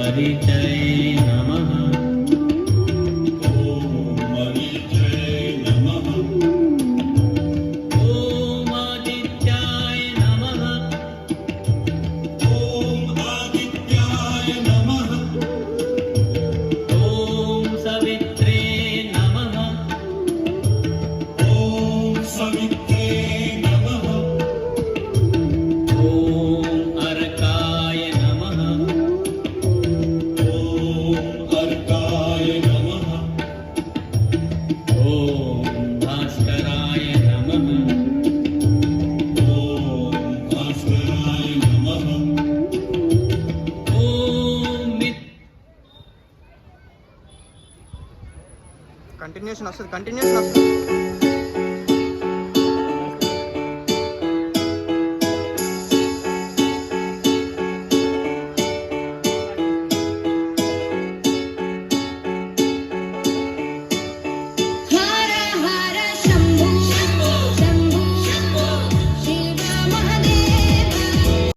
मरीचये नमः। ॐ मरीचये नमः। ॐ आदित्याय नमः। ॐ आदित्याय नमः। ॐ सवित्रे नमः। ॐ सवित्रे नमः। ॐ अर्काय नमः। ॐ अर्काय नमः। ॐ भास्कराय नमः। ॐ भास्कराय नमः। ॐ కంటిన్యూషన్ వస్తుంది